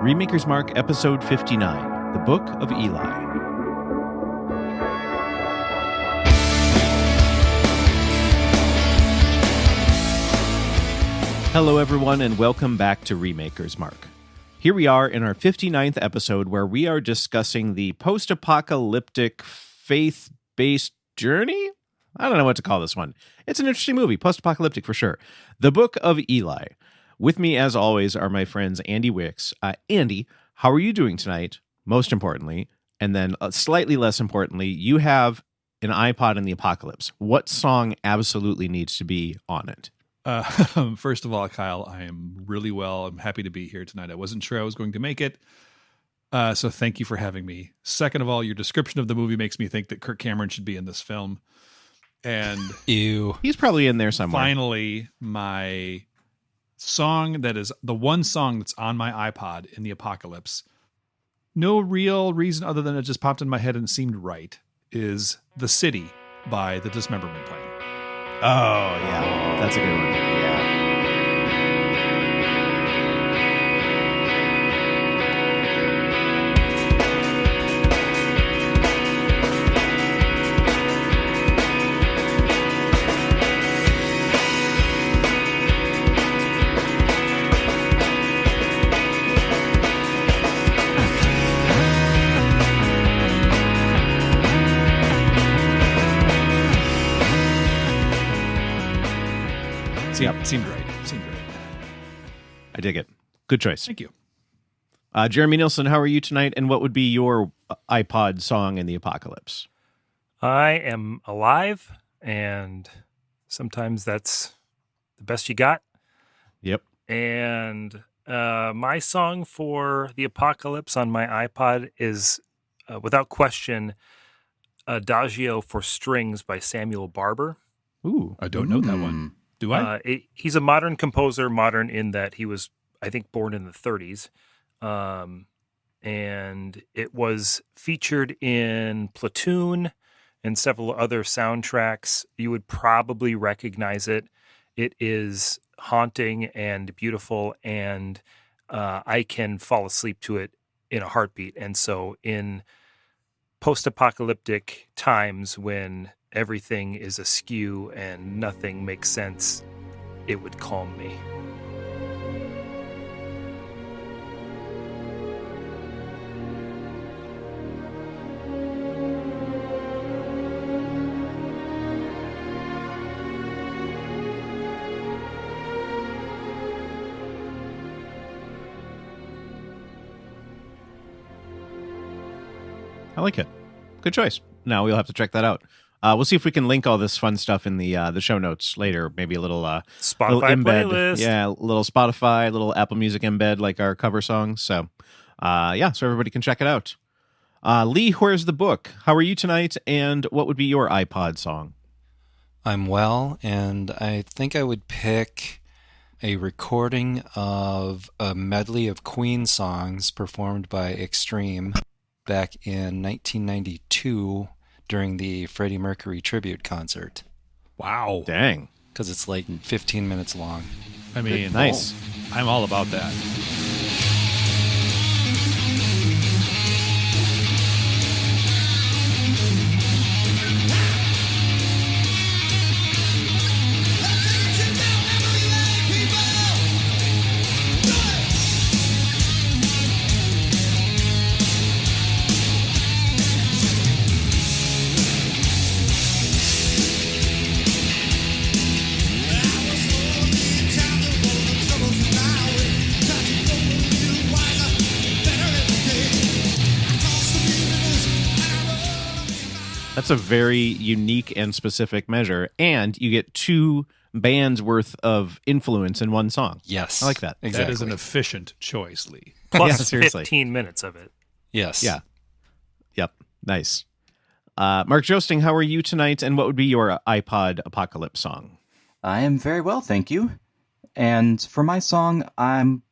Remakers Mark, Episode 59, The Book of Eli. Hello, everyone, and welcome back to Remakers Mark. Here we are in our 59th episode where we are discussing the post-apocalyptic faith-based journey? I don't know what to call this one. It's an interesting movie, post-apocalyptic for sure. The Book of Eli. With me, as always, are my friends Andy Wicks. Andy, how are you doing tonight? Most importantly, and then slightly less importantly, you have an iPod in the apocalypse. What song absolutely needs to be on it? First of all, Kyle, I am really well. I'm happy to be here tonight. I wasn't sure I was going to make it. So thank you for having me. Second of all, your description of the movie makes me think that Kirk Cameron should be in this film. And ew, he's probably in there somewhere. Finally, my song that is the one song that's on my iPod in the apocalypse, no real reason other than it just popped in my head and seemed right, is The City by the Dismemberment Plan. Oh, yeah. That's a good one. Yeah. Seemed right. I dig it. Good choice. Thank you. Jeremy Nilsson, how are you tonight? And what would be your iPod song in the apocalypse? I am alive, and sometimes that's the best you got. Yep. And my song for the apocalypse on my iPod is, without question, Adagio for Strings by Samuel Barber. Ooh. I don't know that one. Do I? He's a modern composer, modern in that he was, I think, born in the 30s. And it was featured in Platoon and several other soundtracks. You would probably recognize it. It is haunting and beautiful, and I can fall asleep to it in a heartbeat. And so in post-apocalyptic times when everything is askew and nothing makes sense, it would calm me. I like it. Good choice. Now we'll have to check that out. We'll see if we can link all this fun stuff in the show notes later. Maybe a little Spotify little embed. playlist. Yeah, a little Spotify, a little Apple Music embed like our cover songs. So, so everybody can check it out. Lee, where's the book? How are you tonight? And what would be your iPod song? I'm well, and I think I would pick a recording of a medley of Queen songs performed by Extreme back in 1992 during the Freddie Mercury tribute concert. Wow. Dang. Because it's like 15 minutes long. I mean, nice. I'm all about that. That's a very unique and specific measure, and you get two bands worth of influence in one song. Yes. I like that. Exactly. That is an efficient choice, Lee. Plus Yeah, seriously. 15 minutes of it. Yes. Yeah. Yep. Nice. Mark Joesting, how are you tonight, and what would be your iPod apocalypse song? I am very well, thank you. And for my song, I'm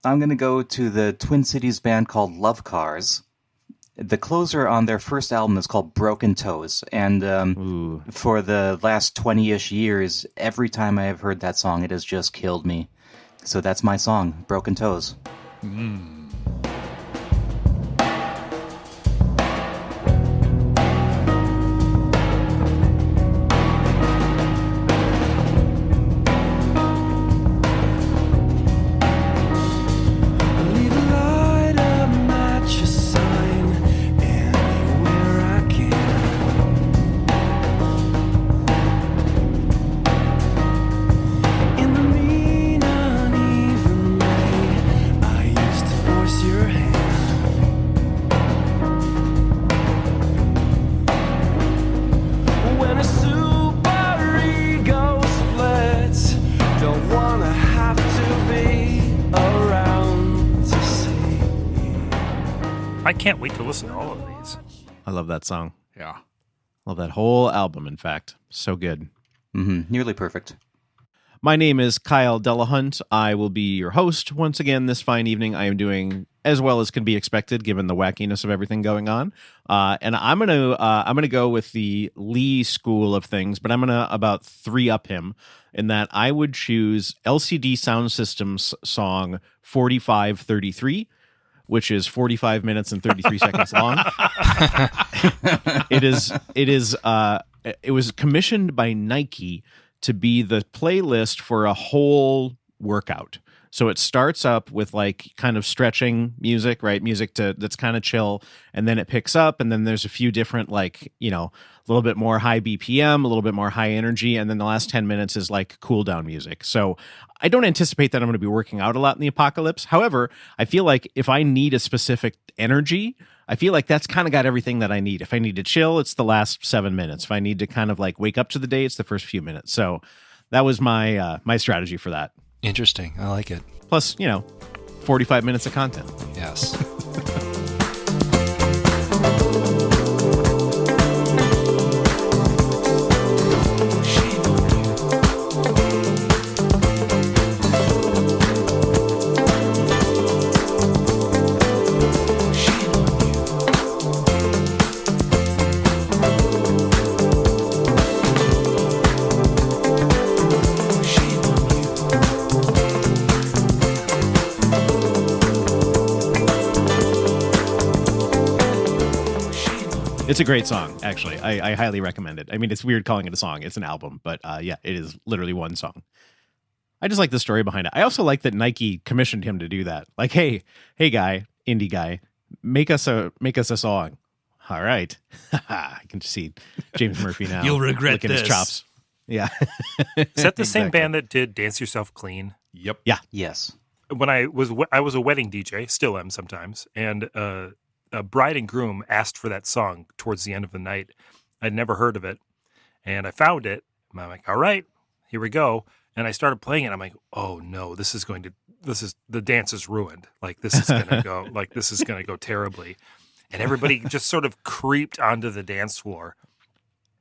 going to go to the Twin Cities band called Love Cars. The closer on their first album is called Broken Toes, and for the last 20-ish years, every time I have heard that song, it has just killed me. So that's my song, Broken Toes. I can't wait to listen to all of these. I love that song. Yeah. Love that whole album, in fact. So good. Nearly perfect. My name is Kyle Delahunt. I will be your host once again this fine evening. I am doing as well as can be expected given the wackiness of everything going on. And I'm gonna go with the Lee school of things, but I'm gonna about 3-up him in that I would choose LCD Sound System's song 4533. Which is 45 minutes and 33 seconds long. It was commissioned by Nike to be the playlist for a whole workout. So it starts up with like kind of stretching music, right? Music that's kind of chill, and then it picks up, and then there's a few different like, a little bit more high BPM, a little bit more high energy, and then the last 10 minutes is like cool down music. So I don't anticipate that I'm going to be working out a lot in the apocalypse. However, I feel like if I need a specific energy, I feel like that's kind of got everything that I need. If I need to chill, it's the last 7 minutes. If I need to kind of like wake up to the day, it's the first few minutes. So that was my my strategy for that. Interesting. I like it. Plus, 45 minutes of content. Yes. It's a great song, actually. I highly recommend it. I mean, it's weird calling it a song. It's an album, but yeah, it is literally one song. I just like the story behind it. I also like that Nike commissioned him to do that. Like, hey guy, indie guy, make us a song. All right. I can just see James Murphy now. You'll regret licking this. his chops. Yeah. Is that the same Exactly. band that did Dance Yourself Clean? Yep. Yeah. Yes. When I was a wedding DJ, still am sometimes, and a bride and groom asked for that song towards the end of the night. I'd never heard of it, and I found it. And I'm like, all right, here we go. And I started playing it. I'm like, oh no, the dance is ruined. Like this is gonna go, go terribly. And everybody just sort of creeped onto the dance floor,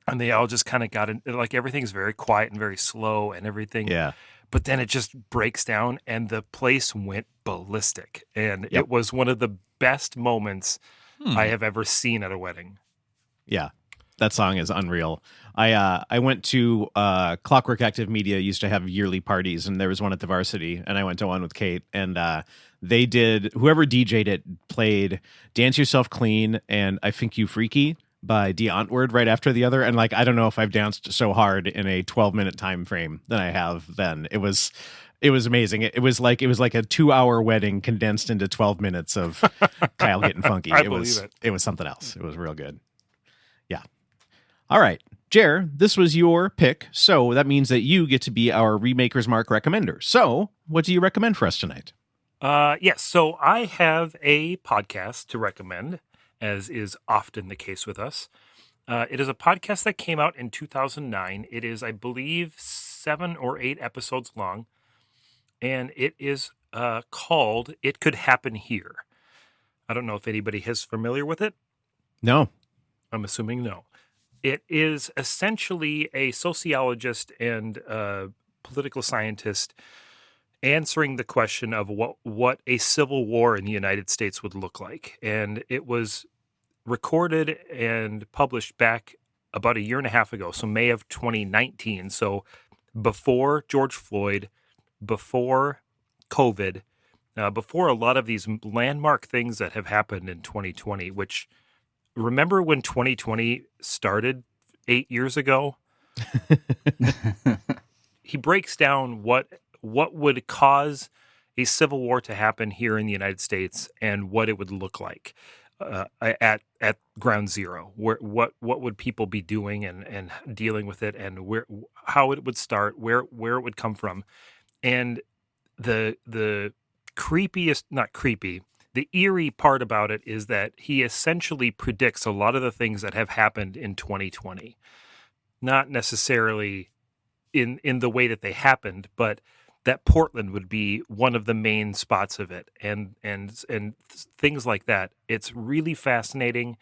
and they all just kind of got in. Like everything's very quiet and very slow, and everything. Yeah. But then it just breaks down, and the place went ballistic. And Yep. it was one of the best moments I have ever seen at a wedding. Yeah. That song is unreal. I went to Clockwork Active Media used to have yearly parties, and there was one at the Varsity, and I went to one with Kate, and they did, whoever DJ'd it played Dance Yourself Clean and I Think You Freaky by Die Antwoord right after the other. And like, I don't know if I've danced so hard in a 12-minute time frame than I have then. It was amazing. It was like a 2-hour wedding condensed into 12 minutes of Kyle getting funky. I believe it. It was something else. It was real good. Yeah. All right. Jer, this was your pick, so that means that you get to be our Remakers Mark recommender. So, what do you recommend for us tonight? Yes, so I have a podcast to recommend, as is often the case with us. It is a podcast that came out in 2009. It is, I believe, 7 or 8 episodes long, and it is called It Could Happen Here. I don't know if anybody is familiar with it. No. I'm assuming no. It is essentially a sociologist and political scientist answering the question of what a civil war in the United States would look like. And it was recorded and published back about a year and a half ago, so May of 2019. So before George Floyd, before COVID, before a lot of these landmark things that have happened in 2020, which remember when 2020 started 8 years ago? He breaks down what would cause a civil war to happen here in the United States and what it would look like at ground zero. What would people be doing and dealing with it, and how it would start, where it would come from, and the creepiest, not creepy, the eerie part about it is that he essentially predicts a lot of the things that have happened in 2020, not necessarily in the way that they happened, but that Portland would be one of the main spots of it, and things like that. It's really fascinating.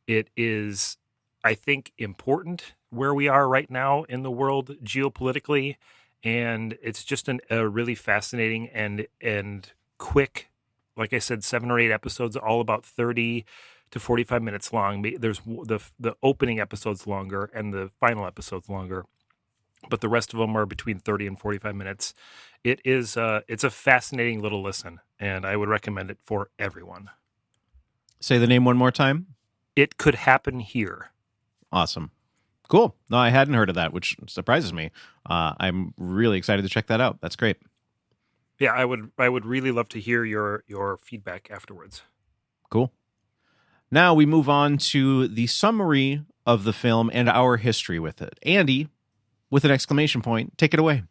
It is, I think, important where we are right now in the world geopolitically, and it's just a really fascinating and quick, like I said, 7 or 8 episodes, all about 30 to 45 minutes long. There's the opening episode's longer and the final episode's longer, but the rest of them are between 30 and 45 minutes. It's a fascinating little listen, and I would recommend it for everyone. Say the name one more time. It Could Happen Here. Awesome. Cool. No, I hadn't heard of that, which surprises me. I'm really excited to check that out. That's great. Yeah, I would really love to hear your feedback afterwards. Cool. Now we move on to the summary of the film and our history with it. Andy, with an exclamation point, take it away.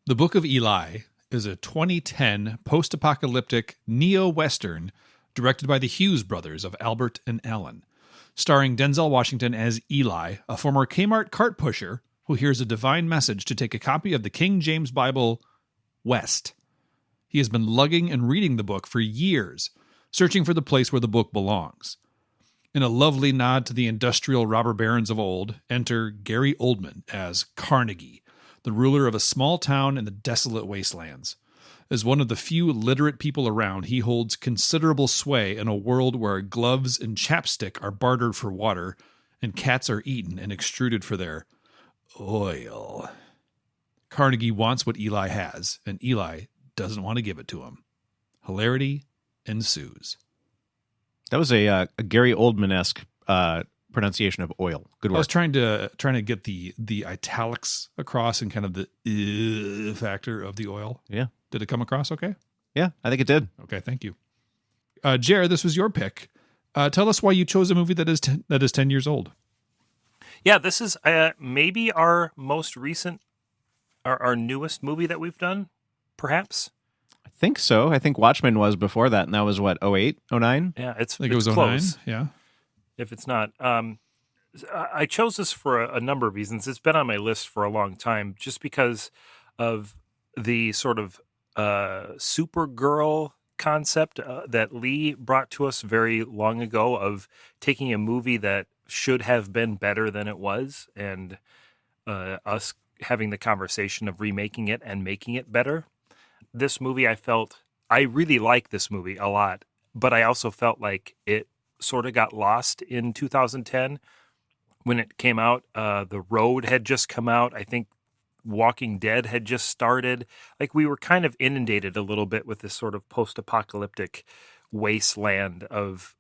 The Book of Eli is a 2010 post-apocalyptic neo-western directed by the Hughes brothers of Albert and Alan, starring Denzel Washington as Eli, a former Kmart cart pusher who hears a divine message to take a copy of the King James Bible west. He has been lugging and reading the book for years, searching for the place where the book belongs. In a lovely nod to the industrial robber barons of old, enter Gary Oldman as Carnegie, the ruler of a small town in the desolate wastelands. As one of the few literate people around, he holds considerable sway in a world where gloves and chapstick are bartered for water, and cats are eaten and extruded for their oil. Carnegie wants what Eli has, and Eli doesn't want to give it to him. Hilarity ensues. That was a Gary Oldman-esque pronunciation of oil. Good work. I was trying to get the italics across and kind of the factor of the oil. Yeah. Did it come across okay? Yeah, I think it did. Okay, thank you. Jared, this was your pick. Tell us why you chose a movie that is 10 years old. Yeah, this is maybe our most recent, our newest movie that we've done, perhaps. I think so. I think Watchmen was before that, and that was what, 08, 09? Yeah, I think it was 09, close. yeah. If it's not. I chose this for a number of reasons. It's been on my list for a long time, just because of the sort of Supergirl concept that Lee brought to us very long ago, of taking a movie that should have been better than it was, and us having the conversation of remaking it and making it better. This movie, I really like this movie a lot, but I also felt like it sort of got lost in 2010 when it came out. The Road had just come out. I think Walking Dead had just started. Like, we were kind of inundated a little bit with this sort of post-apocalyptic wasteland of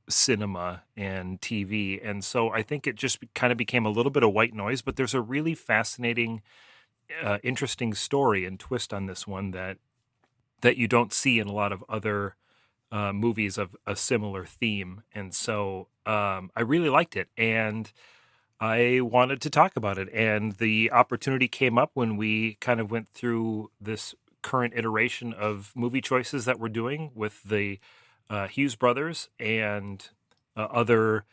cinema and TV. And so I think it just kind of became a little bit of white noise, but there's a really fascinating, interesting story and twist on this one that you don't see in a lot of other movies of a similar theme. And so I really liked it, and I wanted to talk about it. And the opportunity came up when we kind of went through this current iteration of movie choices that we're doing with the Hughes brothers and other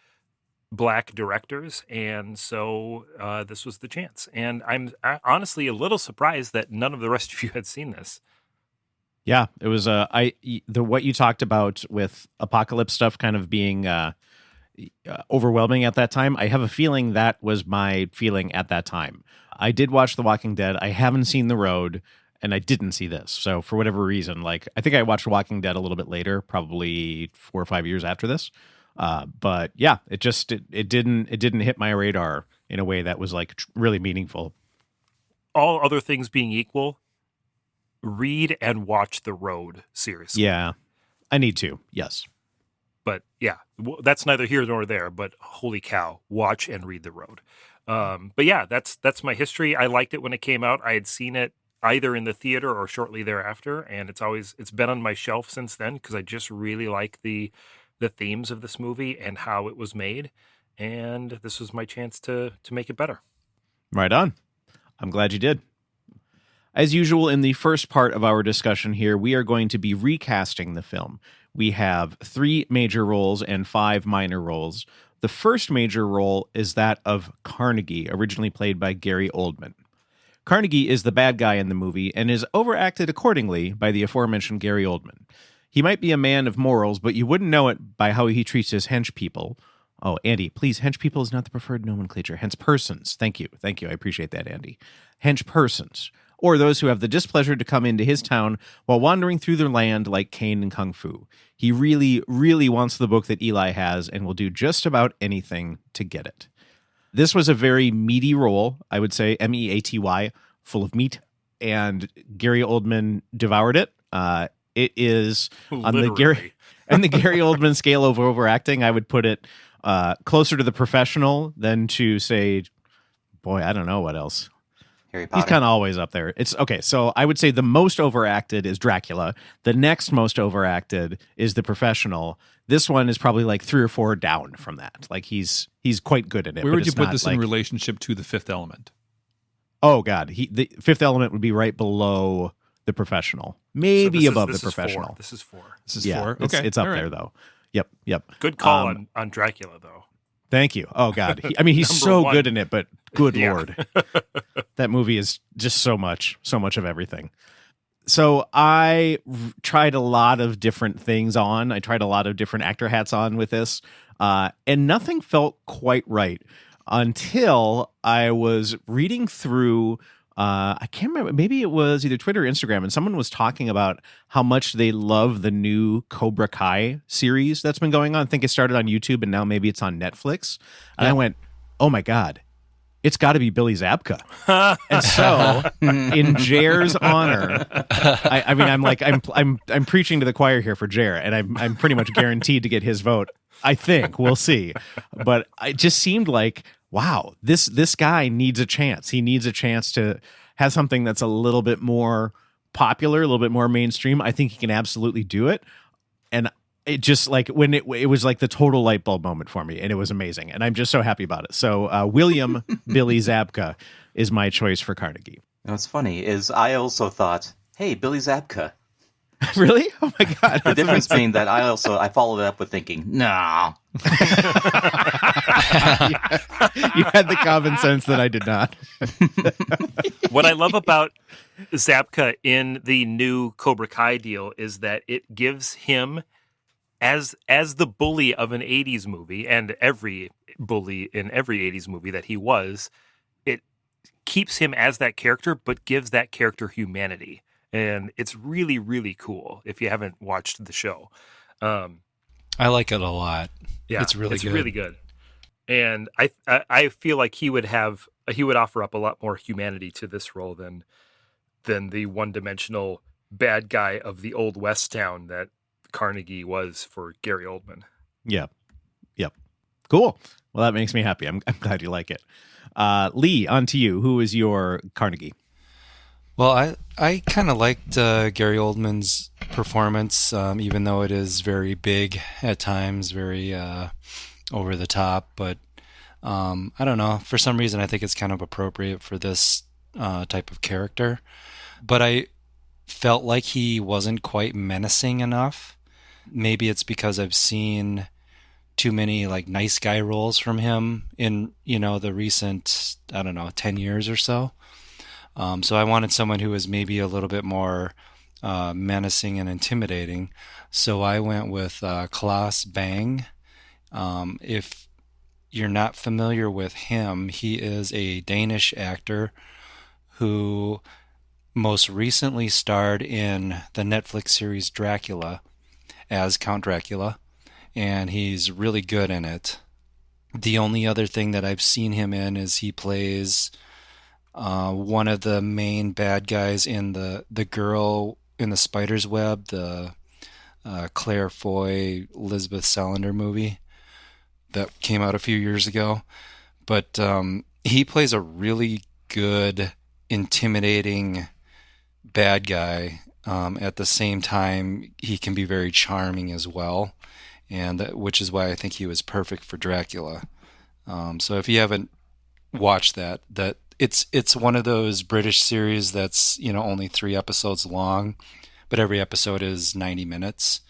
Black directors. And so this was the chance. And I'm honestly a little surprised that none of the rest of you had seen this. Yeah, it was what you talked about with apocalypse stuff kind of being overwhelming at that time. I have a feeling that was my feeling at that time. I did watch The Walking Dead. I haven't seen The Road, and I didn't see this. So for whatever reason, like, I think I watched Walking Dead a little bit later, probably 4 or 5 years after this. But yeah, it didn't hit my radar in a way that was like really meaningful. All other things being equal, read and watch The Road, seriously. Yeah, I need to. Yes. But yeah, that's neither here nor there, but holy cow, watch and read The Road. But yeah, that's my history. I liked it when it came out. I had seen it either in the theater or shortly thereafter, and it's been on my shelf since then because I just really like the themes of this movie and how it was made, and this was my chance to make it better. Right on. I'm glad you did. As usual, in the first part of our discussion here, we are going to be recasting the film. We have 3 major roles and 5 minor roles. The first major role is that of Carnegie, originally played by Gary Oldman. Carnegie is the bad guy in the movie and is overacted accordingly by the aforementioned Gary Oldman. He might be a man of morals, but you wouldn't know it by how he treats his hench people. Oh, Andy, please, hench people is not the preferred nomenclature. Hench persons. Thank you. Thank you. I appreciate that, Andy. Hench persons, or those who have the displeasure to come into his town while wandering through their land like Cain and Kung Fu. He really, really wants the book that Eli has and will do just about anything to get it. This was a very meaty role, I would say, meaty, full of meat, and Gary Oldman devoured it. It is on the Gary Oldman scale of overacting. I would put it closer to The Professional than to, say, boy, I don't know what else. Harry Potter. He's kind of always up there. It's okay. So I would say the most overacted is Dracula. The next most overacted is The Professional. This one is probably like 3 or 4 down from that. Like he's quite good at it. Where but would you it's put not this like, in relationship to The Fifth Element? Oh God, the Fifth Element would be right below The Professional, maybe above The Professional. This is 4. This is Yeah, 4. it's, Okay, it's up all right. there though. Yep. Good call on Dracula, though. Thank you. Oh God, he's Number so 1. good in it. But good Yeah. Lord, that movie is just so much of everything. So I tried a lot of different things on. I tried a lot of different actor hats on with this, and nothing felt quite right until I was reading through. I can't remember. Maybe it was either Twitter or Instagram, and someone was talking about how much they love the new Cobra Kai series that's been going on. I think it started on YouTube, and now maybe it's on Netflix. And I went, "Oh my God, it's got to be Billy Zabka." And so, in Jer's honor, I mean, I'm preaching to the choir here for Jer, and I'm pretty much guaranteed to get his vote. I think we'll see, but it just seemed like, wow, this guy needs a chance. He needs a chance to have something that's a little bit more popular, a little bit more mainstream. I think he can absolutely do it. And it just like when it was like the total light bulb moment for me, and it was amazing. And I'm just so happy about it. So William Billy Zabka is my choice for Carnegie. What's funny is I also thought, hey, Billy Zabka. Really? Oh my God. The difference being that I followed it up with thinking, nah. You had the common sense that I did not. What I love about Zabka in the new Cobra Kai deal is that it gives him as the bully of an 80s movie, and every bully in every 80s movie that he was, it keeps him as that character, but gives that character humanity. And it's really, really cool if you haven't watched the show. I like it a lot. Yeah, it's really good. And I feel like he would offer up a lot more humanity to this role than the one-dimensional bad guy of the old West town that Carnegie was for Gary Oldman. Yep. Cool. Well, that makes me happy. I'm glad you like it. Lee, on to you. Who is your Carnegie? Well, I kind of liked Gary Oldman's performance, even though it is very big at times, very over the top. But I don't know. For some reason, I think it's kind of appropriate for this type of character. But I felt like he wasn't quite menacing enough. Maybe it's because I've seen too many like nice guy roles from him in, the recent, 10 years or so. So I wanted someone who was maybe a little bit more menacing and intimidating. So I went with Klaus Bang. If you're not familiar with him, he is a Danish actor who most recently starred in the Netflix series Dracula as Count Dracula, and he's really good in it. The only other thing that I've seen him in is he plays one of the main bad guys in the girl in the spider's web, the Claire Foy, Elizabeth Salander movie that came out a few years ago. But he plays a really good, intimidating bad guy. At the same time, he can be very charming as well, and which is why I think he was perfect for Dracula. So if you haven't watched that it's one of those British series that's only 3 episodes long, but every episode is 90 minutes.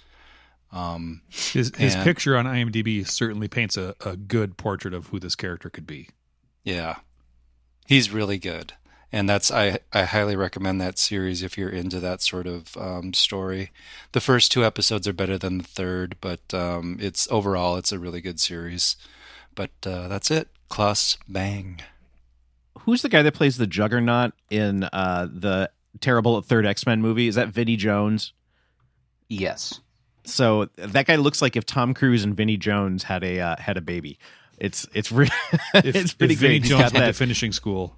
His picture on IMDb certainly paints a good portrait of who this character could be. Yeah, he's really good. And I highly recommend that series if you're into that sort of story. The first 2 episodes are better than the third, but it's a really good series. But that's it. Klaus Bang. Who's the guy that plays the Juggernaut in the terrible third X-Men movie? Is that Vinnie Jones? Yes. So that guy looks like if Tom Cruise and Vinnie Jones had a baby. It's it's pretty If great. Vinnie He's Jones got went to that. finishing school.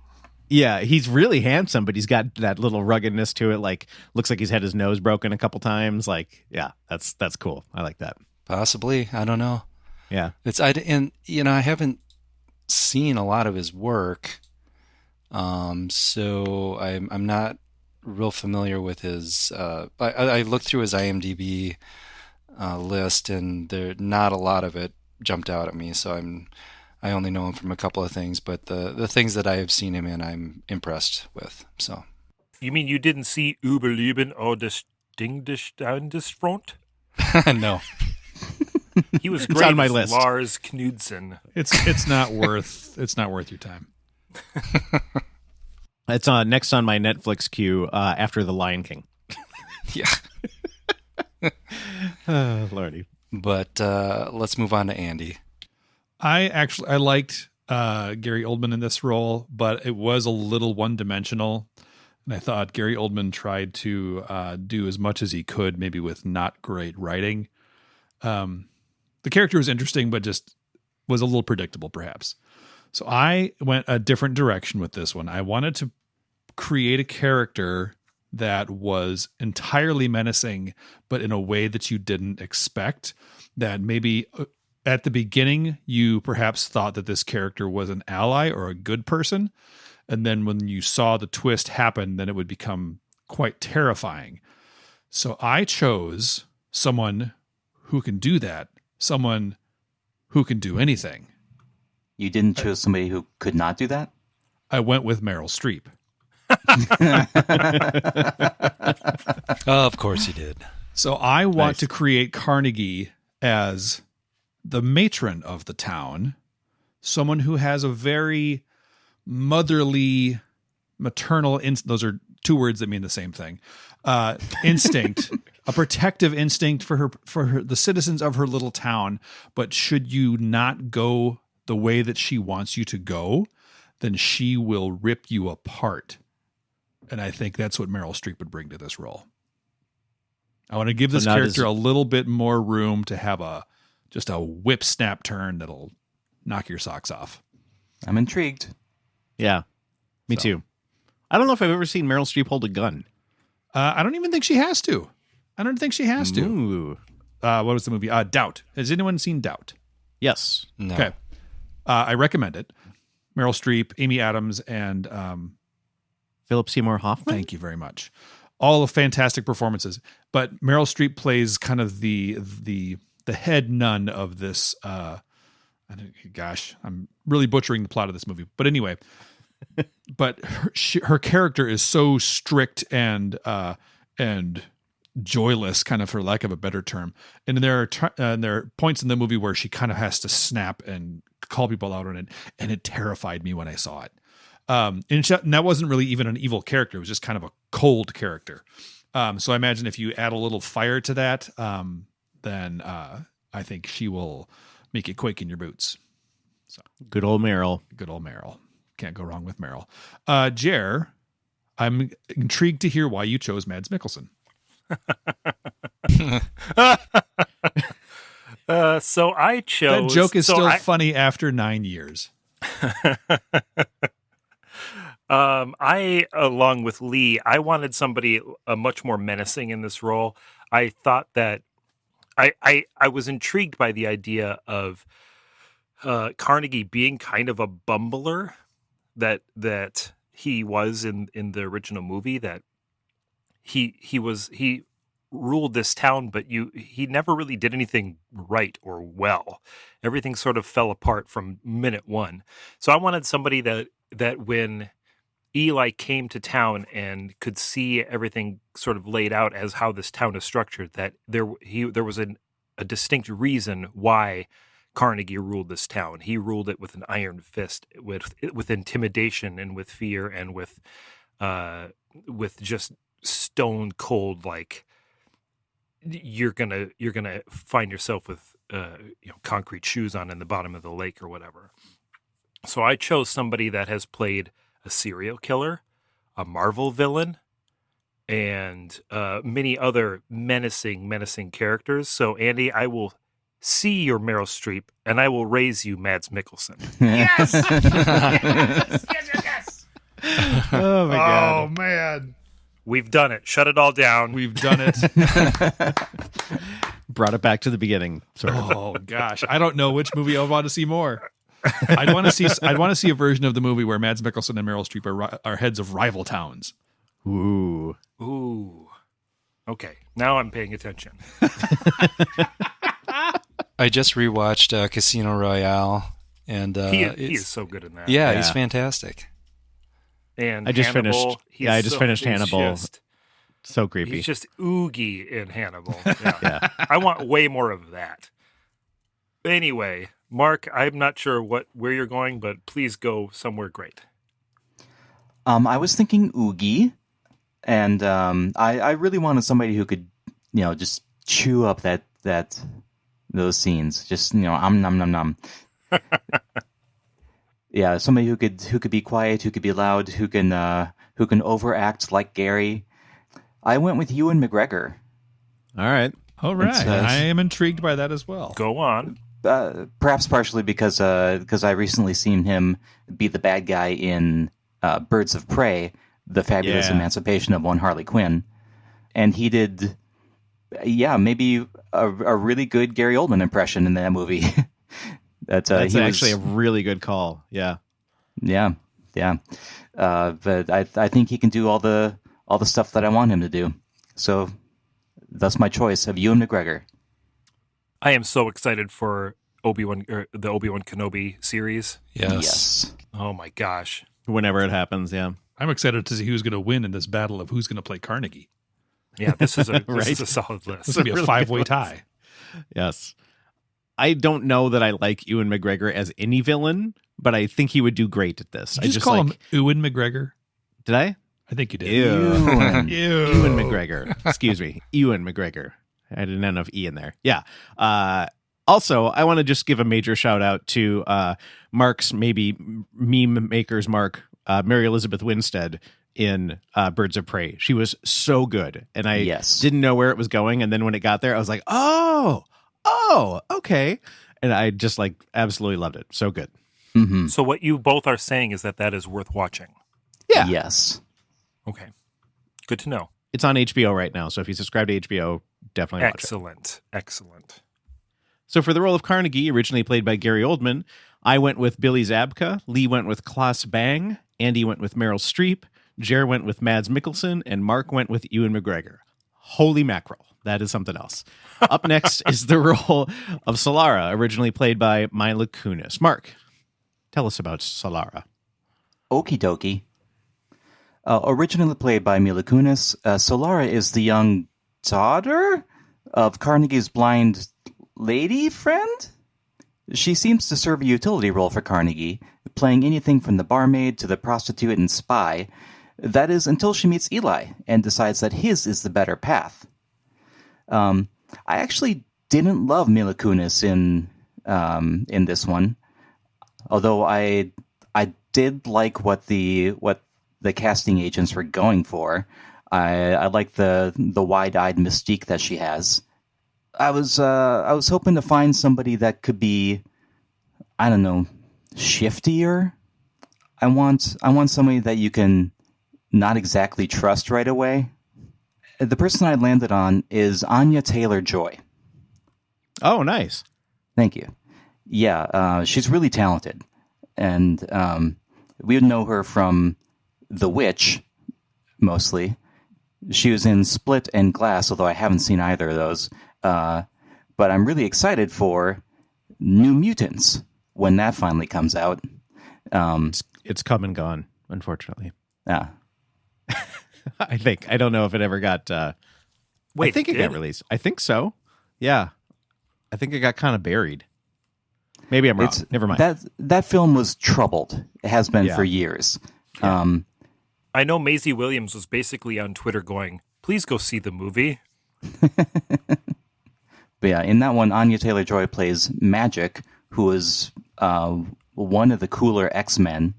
Yeah, he's really handsome, but he's got that little ruggedness to it. Like, looks like he's had his nose broken a couple times. Like, yeah, that's cool. I like that. Possibly. I don't know. Yeah. I haven't seen a lot of his work. So I'm not real familiar with his I looked through his IMDb list, and there not a lot of it jumped out at me, so I only know him from a couple of things, but the things that I have seen him in, I'm impressed with. So You mean you didn't see Überleben or Distinguished on this front? no. He was It's great on my as list. Lars Knudsen. It's not worth your time. It's next on my Netflix queue after The Lion King. Yeah. Lordy. But let's move on to Andy. I liked Gary Oldman in this role, but it was a little one-dimensional. And I thought Gary Oldman tried to do as much as he could, maybe with not great writing. The character was interesting, but just was a little predictable, perhaps. So I went a different direction with this one. I wanted to create a character that was entirely menacing, but in a way that you didn't expect. That maybe at the beginning, you perhaps thought that this character was an ally or a good person. And then when you saw the twist happen, then it would become quite terrifying. So I chose someone who can do that, someone who can do anything. You didn't choose somebody who could not do that? I went with Meryl Streep. Of course he did. So I want Nice. to create Carnegie as the matron of the town, someone who has a very motherly, maternal those are 2 words that mean the same thing. Instinct, a protective instinct for the citizens of her little town. But should you not go the way that she wants you to go, then she will rip you apart. And I think that's what Meryl Streep would bring to this role. I want to give this now character a little bit more room to have just a whip snap turn that'll knock your socks off. I'm intrigued. Yeah, me too. I don't know if I've ever seen Meryl Streep hold a gun. I don't even think she has to. Ooh. What was the movie? Doubt. Has anyone seen Doubt? Yes. No. Okay. I recommend it. Meryl Streep, Amy Adams, and Philip Seymour Hoffman? thank you very much. All of fantastic performances. But Meryl Streep plays kind of the head nun of this. Gosh, I'm really butchering the plot of this movie. But anyway, her character is so strict and joyless, kind of for lack of a better term. And there are points in the movie where she kind of has to snap and call people out on it, and it terrified me when I saw it. And that wasn't really even an evil character; it was just kind of a cold character. So I imagine if you add a little fire to that, then I think she will make you quake in your boots. So Good old Meryl. good old Meryl. Can't go wrong with Meryl. Jer, I'm intrigued to hear why you chose Mads Mikkelsen. So I chose... That joke is still I- funny after 9 years. I, along with Lee, I wanted somebody much more menacing in this role. I thought that I was intrigued by the idea of Carnegie being kind of a bumbler that he was in the original movie, that he ruled this town, but he never really did anything right or well. Everything sort of fell apart from minute one. So I wanted somebody that when Eli came to town and could see everything sort of laid out as how this town is structured, that there was a distinct reason why Carnegie ruled this town. He ruled it with an iron fist, with intimidation and with fear and with just stone cold, like you're gonna find yourself with concrete shoes on in the bottom of the lake or whatever. So I chose somebody that has played a serial killer, a Marvel villain, and many other menacing characters. So Andy, I will see your Meryl Streep, and I will raise you Mads Mikkelsen. Yes! Yes! Oh my god. Oh, man. We've done it. Shut it all down. We've done it. Brought it back to the beginning, sort of. Oh, gosh. I don't know which movie I want to see more. I'd want to see a version of the movie where Mads Mikkelsen and Meryl Streep are heads of rival towns. Ooh. Okay, now I'm paying attention. I just rewatched Casino Royale, and He is so good in that. yeah, Yeah. he's fantastic. And I just Hannibal, finished Hannibal. So creepy. He's just oogie in Hannibal. Yeah. I want way more of that. Anyway, Mark, I'm not sure where you're going, but please go somewhere great. I was thinking Oogie, and I really wanted somebody who could, just chew up those scenes. Just nom nom nom. Yeah, somebody who could be quiet, who could be loud, who can overact like Gary. I went with Ewan McGregor. All right. All right. It's, I am intrigued by that as well. Go on. Perhaps partially because I recently seen him be the bad guy in Birds of Prey, The Fabulous Yeah. Emancipation of One Harley Quinn, and he did, maybe a really good Gary Oldman impression in that movie. That's actually a really good call. Yeah. Yeah. But I think he can do all the stuff that I want him to do. So that's my choice of Ewan McGregor. I am so excited for the Obi-Wan Kenobi series. Yes. Oh my gosh. Whenever it happens, yeah. I'm excited to see who's going to win in this battle of who's going to play Carnegie. Yeah, this is a Right. solid list. This will be a Really five-way good tie. Yes. I don't know that I like Ewan McGregor as any villain, but I think he would do great at this. Did you just call him Ewan McGregor? Did I? I think you did. Ewan. Ewan McGregor. Excuse me. Ewan McGregor. I didn't have enough E in there. Yeah. Also, I want to just give a major shout out to Mark's maybe meme makers Mark, Mary Elizabeth Winstead in Birds of Prey. She was so good. And I didn't know where it was going. And then when it got there, I was like, oh, okay. And I just absolutely loved it. So good. Mm-hmm. So what you both are saying is that is worth watching. Yeah. Yes. Okay. Good to know. It's on HBO right now. So if you subscribe to HBO, definitely watch it. Excellent. So for the role of Carnegie, originally played by Gary Oldman, I went with Billy Zabka, Lee went with Klaus Bang, Andy went with Meryl Streep, Jer went with Mads Mikkelsen, and Mark went with Ewan McGregor. Holy mackerel. That is something else. Up next is the role of Solara, originally played by Mila Kunis. Mark, tell us about Solara. Okie dokie. Originally played by Mila Kunis, Solara is the young daughter of Carnegie's blind lady friend? She seems to serve a utility role for Carnegie, playing anything from the barmaid to the prostitute and spy. That is until she meets Eli and decides that his is the better path. I actually didn't love Mila Kunis in this one, although I did like what the casting agents were going for. I like the wide-eyed mystique that she has. I was hoping to find somebody that could be, I don't know, shiftier. I want somebody that you can not exactly trust right away. The person I landed on is Anya Taylor-Joy. Oh, nice. Thank you. Yeah, she's really talented. And we would know her from The Witch, mostly. She was in Split and Glass, although I haven't seen either of those. But I'm really excited for New Mutants when that finally comes out. It's come and gone, unfortunately. Yeah. I think. I don't know if it ever got... Wait, I think it got released. I think so. Yeah. I think it got kind of buried. Maybe I'm wrong. Never mind. That film was troubled. It has been for years. Yeah. I know Maisie Williams was basically on Twitter going, please go see the movie. But yeah, in that one, Anya Taylor-Joy plays Magic, who is one of the cooler X-Men.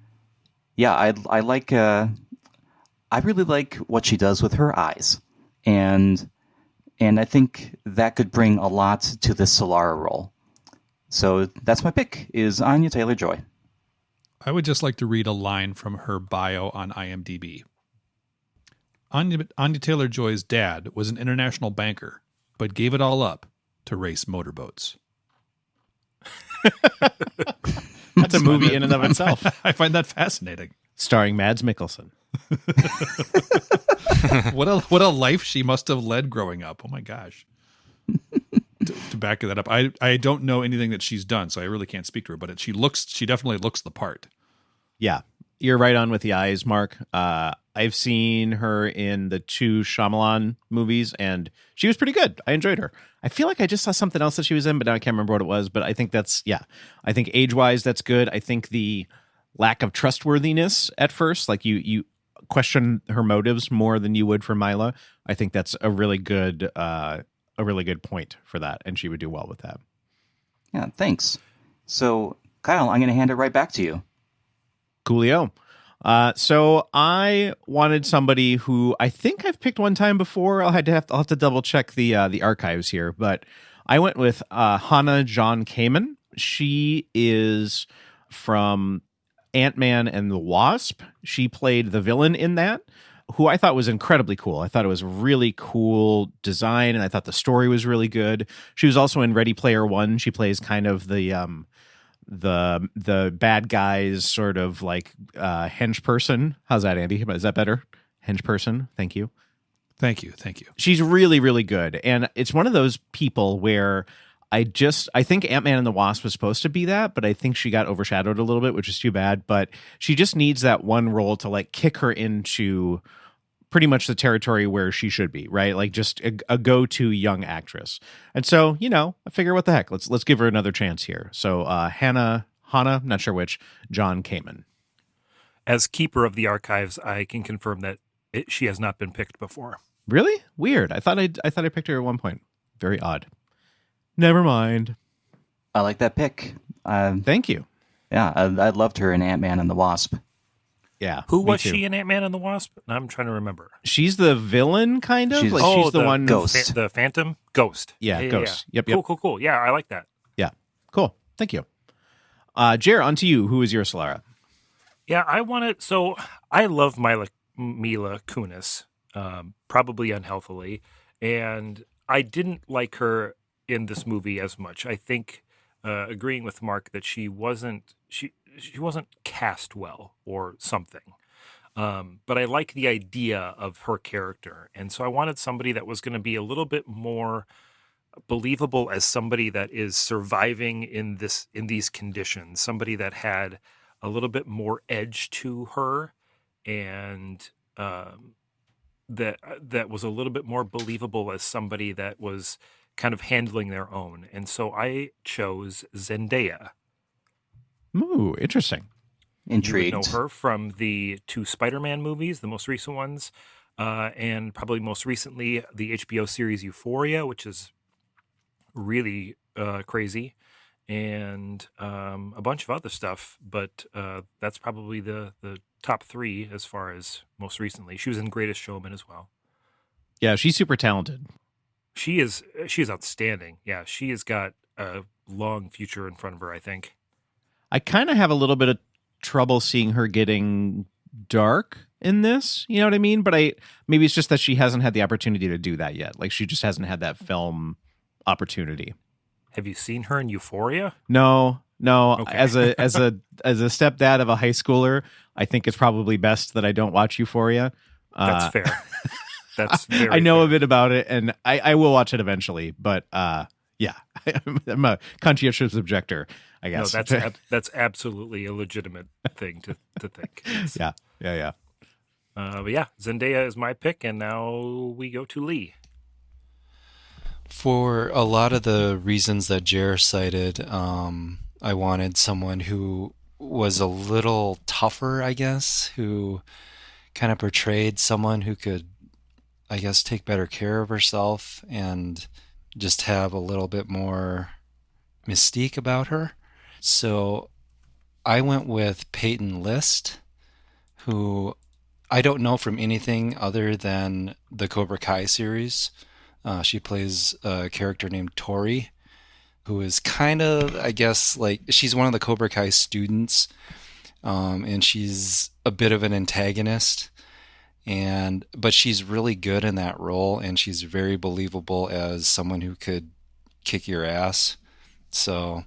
Yeah, I like... I really like what she does with her eyes. And I think that could bring a lot to the Solara role. So that's my pick, is Anya Taylor-Joy. I would just like to read a line from her bio on IMDb. Anya Taylor-Joy's dad was an international banker, but gave it all up to race motorboats. That's a movie in and of itself. I find that fascinating. Starring Mads Mikkelsen. What a life she must have led growing up. Oh my gosh. to back that up, I don't know anything that she's done, so I really can't speak to her, but she definitely looks the part. Yeah, you're right on with the eyes, Mark. I've seen her in the 2 Shyamalan movies, and she was pretty good. I enjoyed her. I feel like I just saw something else that she was in, but now I can't remember what it was. But I think I think age-wise, that's good. I think the lack of trustworthiness at first, like you question her motives more than you would for Mila. I think that's a really good point for that, and she would do well with that. Yeah, thanks. So, Kyle, I'm going to hand it right back to you. Coolio. So I wanted somebody who I think I've picked one time before. I'll have to double check the archives here, but I went with Hannah John Kamen. She is from Ant-Man and the Wasp. She played the villain in that, who I thought was incredibly cool. I thought it was really cool design, and I thought the story was really good. She was also in Ready Player One. She plays kind of the bad guy's sort of like henge person. How's that, Andy? Is that better? Henge person. Thank you. Thank you. She's really, really good. And it's one of those people where I think Ant-Man and the Wasp was supposed to be that, but I think she got overshadowed a little bit, which is too bad. But she just needs that one role to like kick her into pretty much the territory where she should be, right? Like just a go-to young actress. And so, I figure what the heck, let's give her another chance here. So Hannah, not sure which, John Kamen. As keeper of the archives, I can confirm that she has not been picked before. Really? Weird. I thought I picked her at one point. Very odd. Never mind. I like that pick. Thank you. Yeah, I loved her in Ant-Man and the Wasp. Yeah. Who was she in Ant-Man and the Wasp? I'm trying to remember. She's the villain, kind of. She's the one. Ghost. The Phantom? Ghost. Yeah, Ghost. Yeah. Yep. Cool. Yeah, I like that. Yeah. Cool. Thank you. Jer, on to you. Who is your Solara? Yeah, so I love Mila Kunis, probably unhealthily, and I didn't like her in this movie as much. I think, agreeing with Mark, that she wasn't cast well or something. But I like the idea of her character, and so I wanted somebody that was going to be a little bit more believable as somebody that is surviving in these conditions, somebody that had a little bit more edge to her, and that was a little bit more believable as somebody that was kind of handling their own. And so I chose Zendaya. Ooh, interesting. Intrigued. You would know her from the 2 Spider-Man movies, the most recent ones, and probably most recently the HBO series Euphoria, which is really crazy, and a bunch of other stuff. But that's probably the top 3 as far as most recently. She was in Greatest Showman as well. Yeah, she's super talented. She is outstanding. Yeah, she has got a long future in front of her, I think. I kind of have a little bit of trouble seeing her getting dark in this. You know what I mean? But maybe it's just that she hasn't had the opportunity to do that yet. Like she just hasn't had that film opportunity. Have you seen her in Euphoria? No. Okay. As a stepdad of a high schooler, I think it's probably best that I don't watch Euphoria. That's fair. That's very I know fair. a bit about it, and I will watch it eventually. But yeah, I'm a conscientious objector, I guess. No, that's absolutely a legitimate thing to think. Yes. Yeah. But yeah, Zendaya is my pick, and now we go to Lee. For a lot of the reasons that Jer cited, I wanted someone who was a little tougher, I guess, who kind of portrayed someone who could, I guess, take better care of herself and just have a little bit more mystique about her. So I went with Peyton List, who I don't know from anything other than the Cobra Kai series. She plays a character named Tori, who is kind of, I guess, like she's one of the Cobra Kai students, and she's a bit of an antagonist, but she's really good in that role, and she's very believable as someone who could kick your ass. So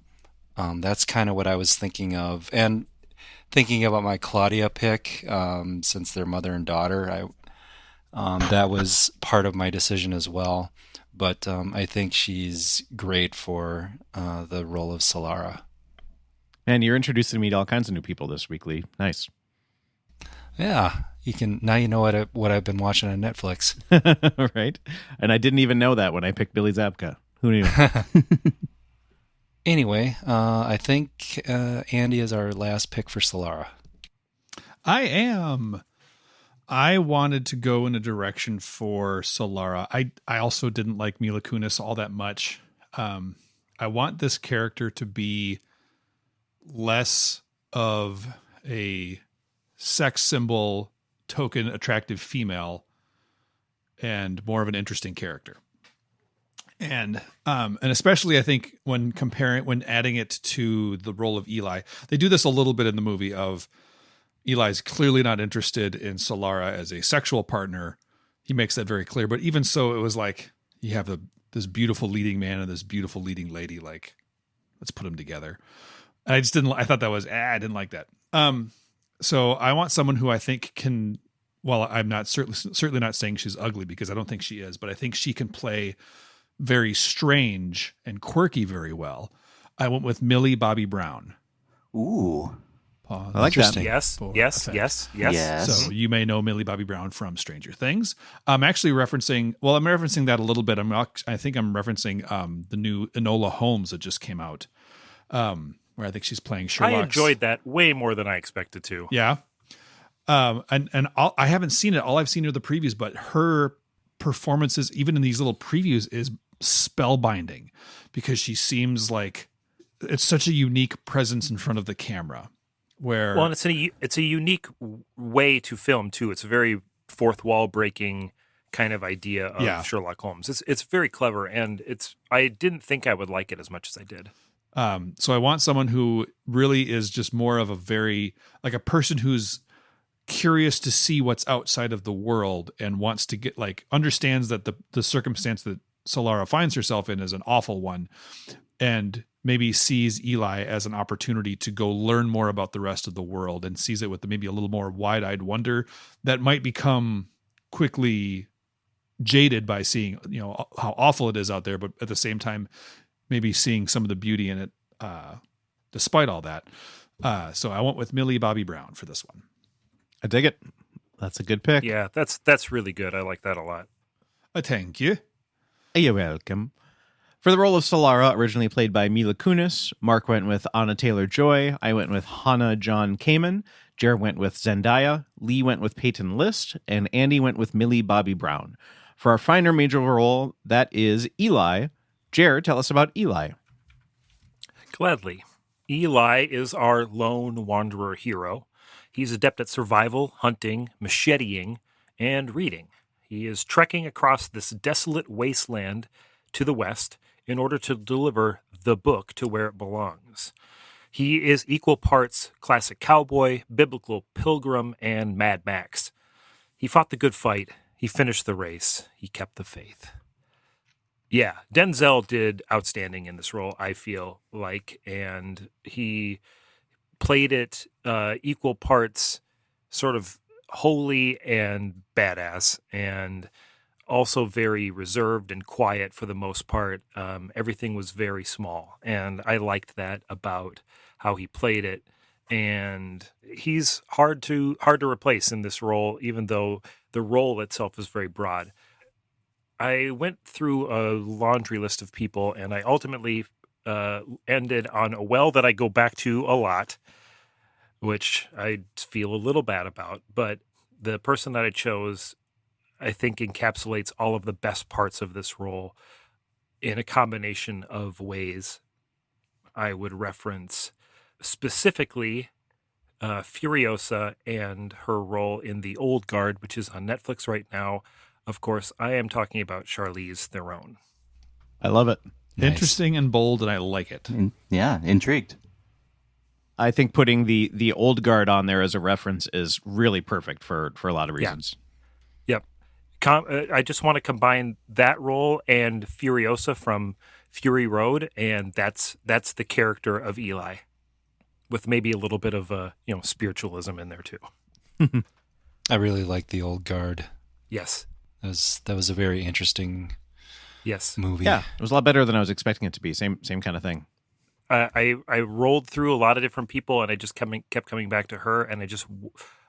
that's kind of what I was thinking of, and thinking about my Claudia pick, since they're mother and daughter, that was part of my decision as well. But I think she's great for the role of Solara. Man, you're introducing me to all kinds of new people this week, Lee. Nice. Yeah, now you know what I've been watching on Netflix. Right? And I didn't even know that when I picked Billy Zabka. Who knew? Anyway, I think Andy is our last pick for Solara. I am. I wanted to go in a direction for Solara. I also didn't like Mila Kunis all that much. I want this character to be less of a sex symbol, token attractive female, and more of an interesting character. And especially I think when adding it to the role of Eli, they do this a little bit in the movie of Eli's clearly not interested in Solara as a sexual partner. He makes that very clear. But even so, it was like you have this beautiful leading man and this beautiful leading lady. Like, let's put them together. And I just didn't. I thought that was. I didn't like that. So I want someone who I think can. Well, I'm not certainly not saying she's ugly because I don't think she is, but I think she can play very strange and quirky very well. I went with Millie Bobby Brown. Ooh. I like that. Yes. So you may know Millie Bobby Brown from Stranger Things. I'm actually referencing that a little bit. I think I'm referencing the new Enola Holmes that just came out, where I think she's playing Sherlock. I enjoyed that way more than I expected to. Yeah. I haven't seen it. All I've seen are the previews, but her performances, even in these little previews, is spellbinding because she seems like it's such a unique presence in front of the camera. And it's a unique way to film too. It's a very fourth wall breaking kind of idea of Sherlock Holmes. It's very clever, and I didn't think I would like it as much as I did. So I want someone who really is just more of a person who's curious to see what's outside of the world and wants to understands that the circumstance that Solara finds herself in is an awful one, and maybe sees Eli as an opportunity to go learn more about the rest of the world and sees it with maybe a little more wide-eyed wonder that might become quickly jaded by seeing, how awful it is out there, but at the same time, maybe seeing some of the beauty in it, despite all that. So I went with Millie Bobby Brown for this one. I dig it. That's a good pick. Yeah, that's really good. I like that a lot. Thank you. You're welcome. For the role of Solara, originally played by Mila Kunis, Mark went with Anna Taylor-Joy. I went with Hannah John Kamen. Jer went with Zendaya. Lee went with Peyton List. And Andy went with Millie Bobby Brown. For our final major role, that is Eli. Jer, tell us about Eli. Gladly. Eli is our lone wanderer hero. He's adept at survival, hunting, macheteing, and reading. He is trekking across this desolate wasteland to the west in order to deliver the book to where it belongs. He is equal parts classic cowboy, biblical pilgrim, and Mad Max. He fought the good fight. He finished the race. He kept the faith. Yeah, Denzel did outstanding in this role, I feel like, and he played it equal parts sort of holy and badass, and also very reserved and quiet for the most part. Everything was very small, and I liked that about how he played it. And he's hard to replace in this role, even though the role itself is very broad. I went through a laundry list of people, and I ultimately ended on a well that I go back to a lot, which I feel a little bad about. But the person that I chose, I think, encapsulates all of the best parts of this role in a combination of ways. I would reference specifically Furiosa and her role in The Old Guard, which is on Netflix right now. Of course, I am talking about Charlize Theron. I love it. Nice. Interesting and bold, and I like it. Yeah, intrigued. I think putting the Old Guard on there as a reference is really perfect for a lot of reasons. Yep. I just want to combine that role and Furiosa from Fury Road, and that's the character of Eli, with maybe a little bit of spiritualism in there too. I really like The Old Guard. Yes. That was a very interesting movie. Yeah, it was a lot better than I was expecting it to be. Same kind of thing. I rolled through a lot of different people, and I just kept coming back to her, and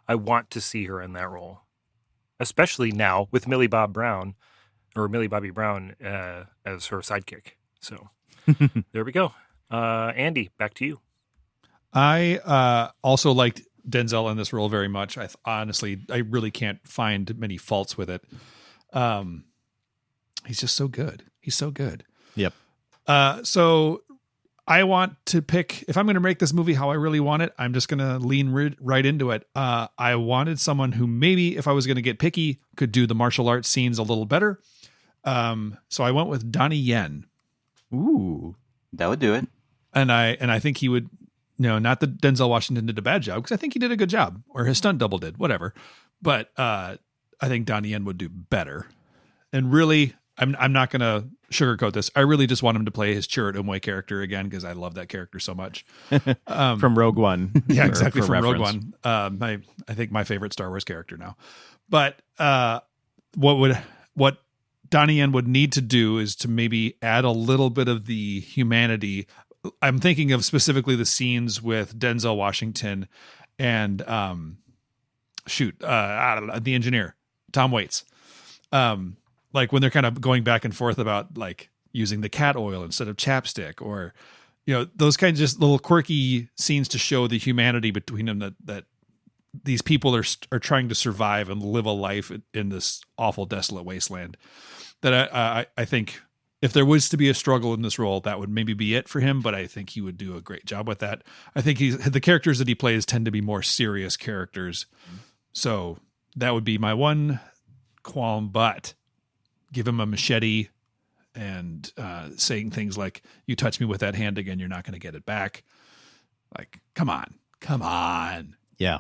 I want to see her in that role, especially now with Millie Bobby Brown as her sidekick. So there we go. Andy, back to you. I also liked Denzel in this role very much. Honestly, I really can't find many faults with it. He's just so good. He's so good. Yep. So I want to pick, if I'm going to make this movie how I really want it, I'm just going to lean right into it. I wanted someone who maybe, if I was going to get picky, could do the martial arts scenes a little better. So I went with Donnie Yen. Ooh, that would do it. And I think he would, not that Denzel Washington did a bad job, because I think he did a good job, or his stunt double did, whatever. But I think Donnie Yen would do better. And really, I'm not going to sugarcoat this. I really just want him to play his Chirrut Imwe character again, because I love that character so much. From Rogue One. Yeah, exactly, from reference. Rogue One. I think my favorite Star Wars character now. But what Donnie Yen would need to do is to maybe add a little bit of the humanity. I'm thinking of specifically the scenes with Denzel Washington and I don't know, the engineer, Tom Waits. Like when they're kind of going back and forth about like using the cat oil instead of chapstick, or those kinds of just little quirky scenes to show the humanity between them, that these people are trying to survive and live a life in this awful, desolate wasteland. That I think if there was to be a struggle in this role, that would maybe be it for him, but I think he would do a great job with that. I think the characters that he plays tend to be more serious characters. So that would be my one qualm, but give him a machete and saying things like, "You touch me with that hand again, you're not going to get it back." Like, come on. Yeah.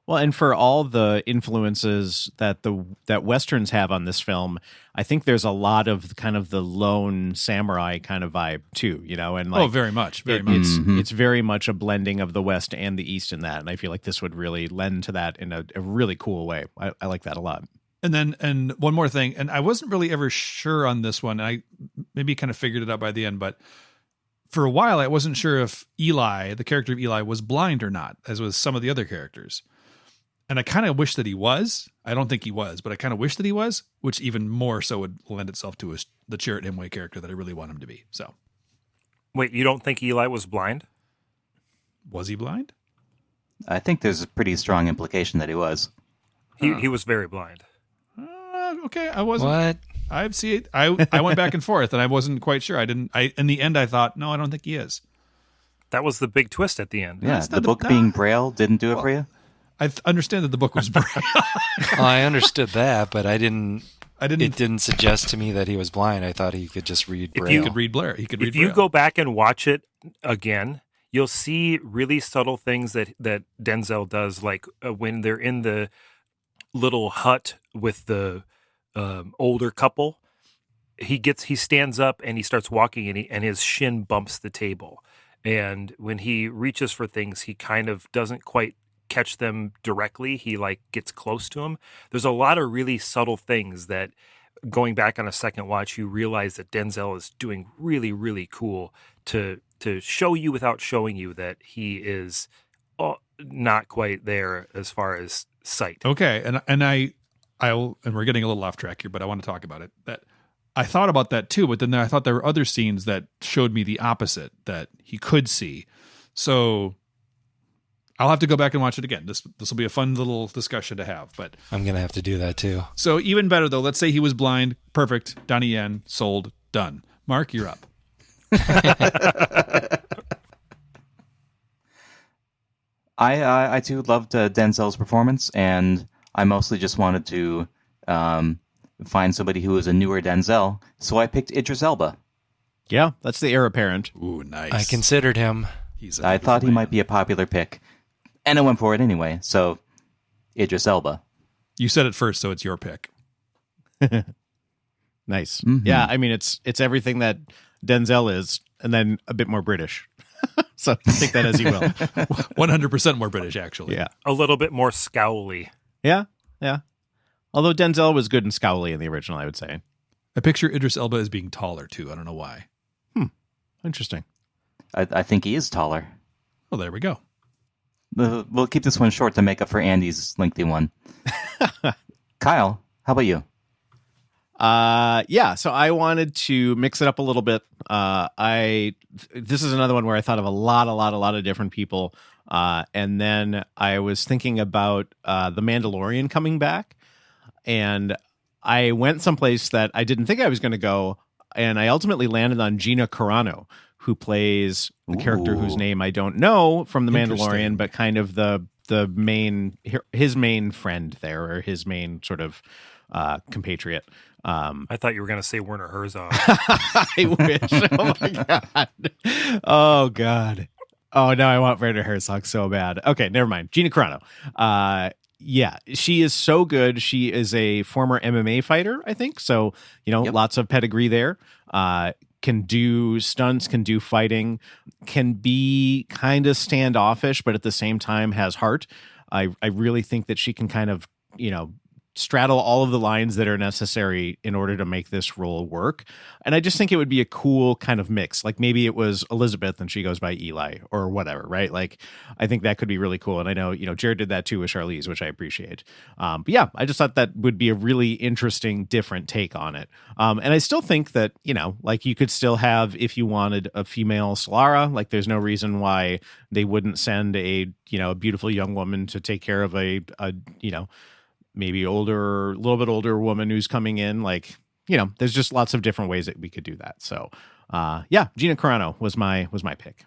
Well, and for all the influences that Westerns have on this film, I think there's a lot of kind of the lone samurai kind of vibe too, and like, very much. It's very much a blending of the West and the East in that. And I feel like this would really lend to that in a really cool way. I like that a lot. And one more thing, and I wasn't really ever sure on this one. I maybe kind of figured it out by the end, but for a while I wasn't sure if Eli, the character of Eli, was blind or not, as was some of the other characters. And I kind of wish that he was. I don't think he was, but I kind of wish that he was, which even more so would lend itself to the Chirrut Imwe character that I really want him to be. So, wait, you don't think Eli was blind? Was he blind? I think there's a pretty strong implication that he was. He was very blind. Okay, I wasn't. What? I went back and forth, and I wasn't quite sure. In the end, I thought, no, I don't think he is. That was the big twist at the end. Yeah, the book being Braille didn't do it for you? I understand that the book was Braille. Well, I understood that, but it didn't suggest to me that he was blind. I thought he could just read Braille. He could read Blair. If you go back and watch it again, you'll see really subtle things that Denzel does, like when they're in the little hut with the older couple. He stands up and he starts walking, and his shin bumps the table. And when he reaches for things, he kind of doesn't quite catch them directly. He like gets close to them. There's a lot of really subtle things that, going back on a second watch, you realize that Denzel is doing really, really cool to show you without showing you that he is not quite there as far as sight. Okay, and we're getting a little off track here, but I want to talk about it. That I thought about that too, but then I thought there were other scenes that showed me the opposite, that he could see. So I'll have to go back and watch it again. This will be a fun little discussion to have. But I'm going to have to do that too. So even better though, let's say he was blind. Perfect. Donnie Yen, sold, done. Mark, you're up. I too loved Denzel's performance, and I mostly just wanted to find somebody who was a newer Denzel, so I picked Idris Elba. Yeah, that's the heir apparent. Ooh, nice. I considered him. I thought he might be a popular pick, and I went for it anyway, so Idris Elba. You said it first, so it's your pick. Nice. Mm-hmm. Yeah, I mean, it's everything that Denzel is, and then a bit more British. So take that as you will. 100% more British, actually. Yeah. A little bit more scowly. Yeah. Although Denzel was good and scowly in the original, I would say. I picture Idris Elba as being taller, too. I don't know why. Interesting. I think he is taller. Well, there we go. We'll keep this one short to make up for Andy's lengthy one. Kyle, how about you? Yeah, so I wanted to mix it up a little bit. This is another one where I thought of a lot of different people. And then I was thinking about The Mandalorian coming back, and I went someplace that I didn't think I was going to go, and I ultimately landed on Gina Carano, who plays the character whose name I don't know from The Mandalorian, but kind of his main friend there, or his main sort of compatriot. I thought you were going to say Werner Herzog. I wish. Oh my god. Oh god. Oh no, I want Werner Herzog so bad. Okay, never mind. Gina Carano. Yeah, she is so good. She is a former MMA fighter, I think. So, lots of pedigree there. Can do stunts, can do fighting, can be kind of standoffish, but at the same time has heart. I really think that she can kind of, straddle all of the lines that are necessary in order to make this role work. And I just think it would be a cool kind of mix. Like maybe it was Elizabeth and she goes by Eli or whatever, right? Like I think that could be really cool. And I know, Jared did that too with Charlize, which I appreciate. But yeah, I just thought that would be a really interesting, different take on it. And I still think that, like you could still have, if you wanted a female Solara, like there's no reason why they wouldn't send a beautiful young woman to take care of a maybe a little bit older woman who's coming in. Like, there's just lots of different ways that we could do that. So, yeah, Gina Carano was my pick.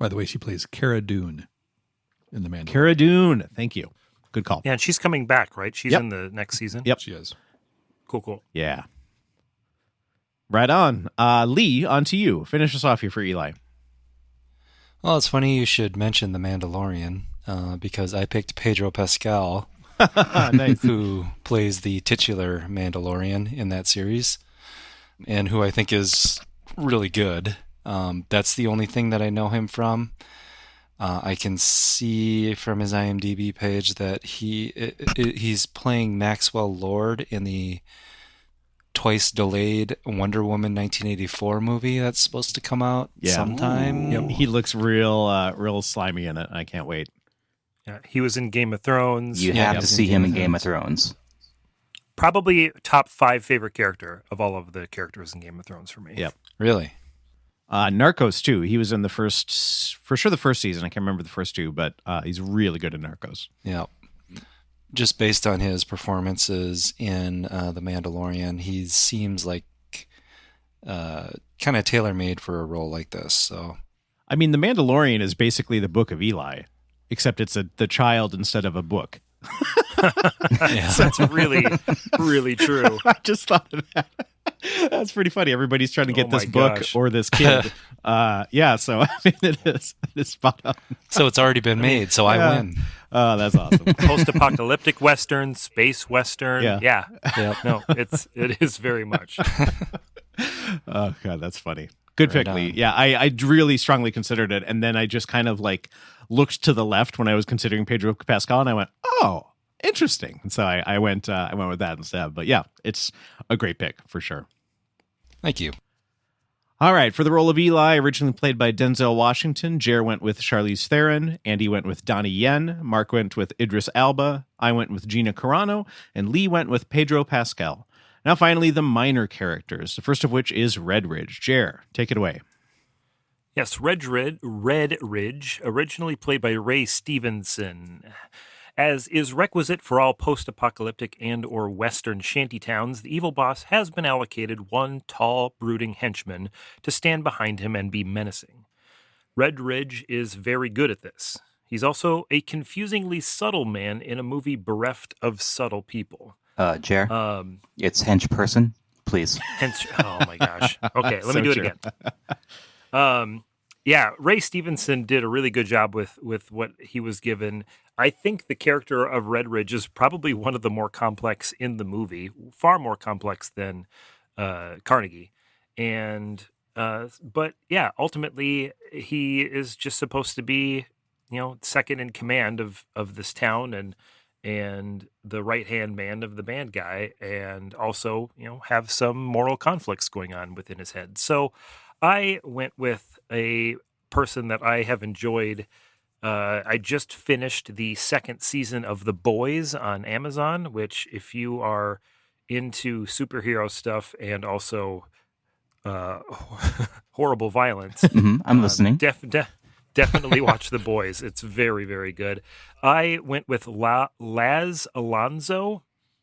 By the way, she plays Cara Dune in The Mandalorian. Cara Dune. Thank you. Good call. Yeah, and she's coming back, right? She's in the next season. Yep. She is. Cool. Yeah. Right on. Lee, on to you. Finish us off here for Eli. Well, it's funny you should mention The Mandalorian because I picked Pedro Pascal, Nice. who plays the titular Mandalorian in that series, and who I think is really good. That's the only thing that I know him from. I can see from his IMDb page that he's playing Maxwell Lord in the twice delayed Wonder Woman 1984 movie that's supposed to come out sometime. Yep. He looks real slimy in it. I can't wait. Yeah, he was in Game of Thrones. You have to see him in Game of Thrones. Probably top 5 favorite character of all of the characters in Game of Thrones for me. Yep. Really? Narcos too. He was in the first season. I can't remember the first two, but he's really good in Narcos. Yeah. Just based on his performances in The Mandalorian, he seems like kind of tailor-made for a role like this. So, I mean, The Mandalorian is basically the Book of Eli, except it's the child instead of a book. Yeah. That's really, really true. I just thought of that. That's pretty funny. Everybody's trying to get Oh this my book gosh. or this kid. Yeah, so I mean, it is spot on. So it's already been made, so I Yeah. win. Oh, that's awesome. Post-apocalyptic Western, space Western. Yeah. Yeah. No, it is very much. Oh god, that's funny. Good Right pick, Lee. on. Yeah, I really strongly considered it, and then I just kind of like looked to the left when I was considering Pedro Pascal, and I went, "Oh, interesting." And so I went with that instead. But yeah, it's a great pick for sure. Thank you. All right, for the role of Eli, originally played by Denzel Washington, Jer went with Charlize Theron, Andy went with Donnie Yen, Mark went with Idris Elba, I went with Gina Carano, and Lee went with Pedro Pascal. Now, finally, the minor characters, the first of which is Red Ridge. Jer, take it away. Yes, Red Ridge, originally played by Ray Stevenson. As is requisite for all post-apocalyptic and or Western shantytowns, the evil boss has been allocated one tall, brooding henchman to stand behind him and be menacing. Red Ridge is very good at this. He's also a confusingly subtle man in a movie bereft of subtle people. Jer, Um, it's hench person, please. hence, oh my gosh. Okay, let So me do it true. again. Yeah, Ray Stevenson did a really good job with what he was given. I think the character of Red Ridge is probably one of the more complex in the movie, far more complex than Carnegie. And but yeah, ultimately he is just supposed to be, second in command of this town and the right-hand man of the bad guy, and also, have some moral conflicts going on within his head. So I went with a person that I have enjoyed. I just finished the second season of The Boys on Amazon, which if you are into superhero stuff and also horrible violence, I'm listening. definitely watch The Boys. It's very, very good. I went with Laz Alonso,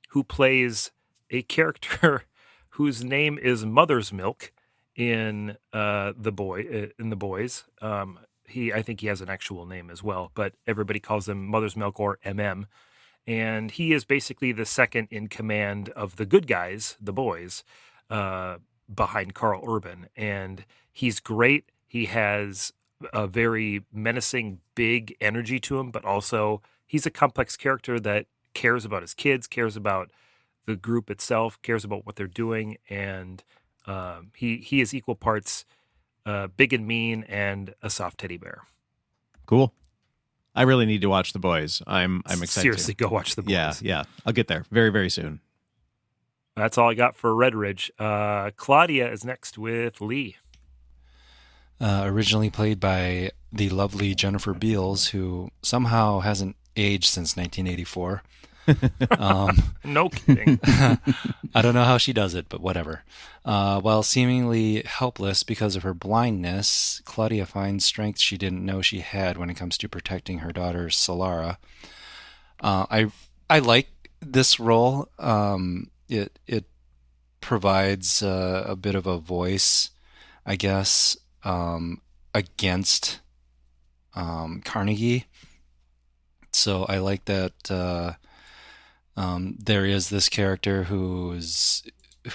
who plays a character whose name is Mother's Milk in The Boys. I think he has an actual name as well, but everybody calls him Mother's Milk or MM. And he is basically the second in command of the good guys, the boys, behind Carl Urban. And he's great. He has a very menacing, big energy to him, but also he's a complex character that cares about his kids, cares about the group itself, cares about what they're doing. And he is equal parts big and mean and a soft teddy bear. Cool. I really need to watch The Boys. I'm excited. Seriously, go watch The Boys. Yeah. I'll get there very, very soon. That's all I got for Red Ridge. Claudia is next with Lee. Originally played by the lovely Jennifer Beals, who somehow hasn't aged since 1984. No kidding. I don't know how she does it, but whatever. While seemingly helpless because of her blindness, Claudia finds strength she didn't know she had when it comes to protecting her daughter, Solara. I like this role. It provides a bit of a voice, I guess, against Carnegie. So I like that there is this character who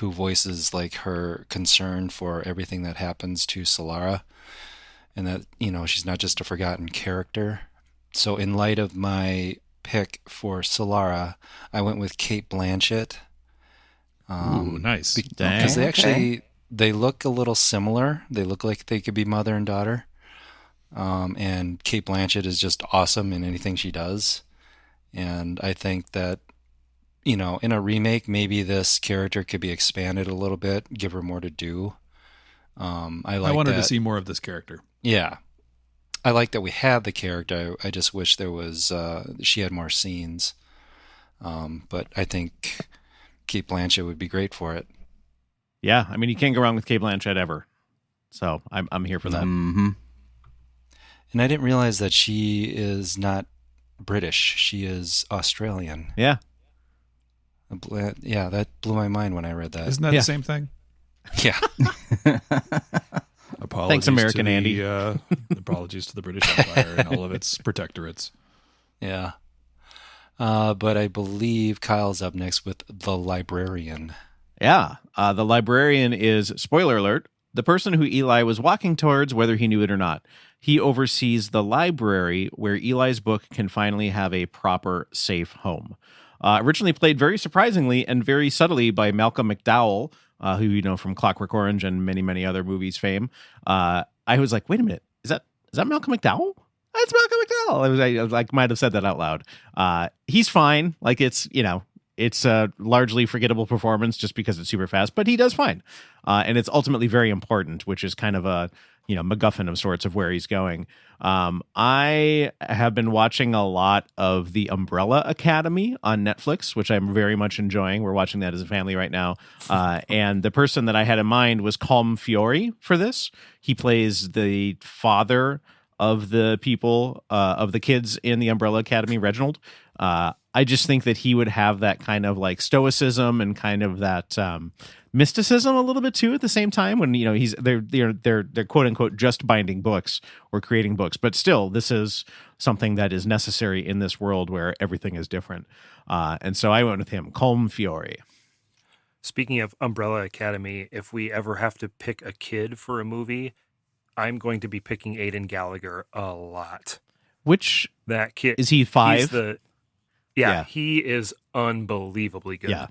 voices like her concern for everything that happens to Solara, and that she's not just a forgotten character. So in light of my pick for Solara, I went with Cate Blanchett. Ooh, nice. Because they look a little similar. They look like they could be mother and daughter. And Cate Blanchett is just awesome in anything she does. And I think that, in a remake, maybe this character could be expanded a little bit, give her more to do. I wanted to see more of this character. Yeah. I like that we have the character. I just wish there was, she had more scenes. But I think Cate Blanchett would be great for it. Yeah, I mean, you can't go wrong with Cate Blanchett ever. So I'm here for that. Mm-hmm. And I didn't realize that she is not British. She is Australian. Yeah. Yeah, that blew my mind when I read that. Isn't that the same thing? Yeah. Apologies Thanks, American to the, Andy. Apologies to the British Empire and all of its protectorates. Yeah. But I believe Kyle's up next with The Librarian. Yeah. The librarian is, spoiler alert, the person who Eli was walking towards, whether he knew it or not. He oversees the library where Eli's book can finally have a proper, safe home. Originally played very surprisingly and very subtly by Malcolm McDowell, who you know from Clockwork Orange and many, many other movies fame. I was like, wait a minute, is that Malcolm McDowell? That's Malcolm McDowell. I was like, might have said that out loud. He's fine. Like it's a largely forgettable performance just because it's super fast, but he does fine. And it's ultimately very important, which is kind of a, MacGuffin of sorts of where he's going. I have been watching a lot of The Umbrella Academy on Netflix, which I'm very much enjoying. We're watching that as a family right now. And the person that I had in mind was Colm Fiore for this. He plays the father of the people, of the kids in the Umbrella Academy, Reginald. I just think that he would have that kind of like stoicism and kind of that mysticism a little bit too at the same time when they're quote unquote just binding books or creating books, but still this is something that is necessary in this world where everything is different. And so I went with him, Colm Fiore. Speaking of Umbrella Academy, if we ever have to pick a kid for a movie, I'm going to be picking Aidan Gallagher a lot. Which that kid is he 5? Yeah, he is unbelievably good. Yeah.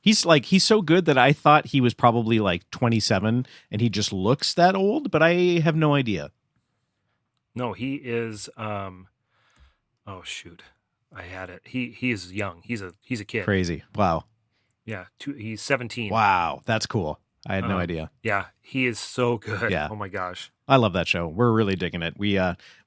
He's so good that I thought he was probably like 27 and he just looks that old, but I have no idea. No, he is oh shoot. I had it. He is young. He's a kid. Crazy. Wow. Yeah, he's 17. Wow, that's cool. I had no idea. Yeah, he is so good. Yeah. Oh my gosh. I love that show. We're really digging it. We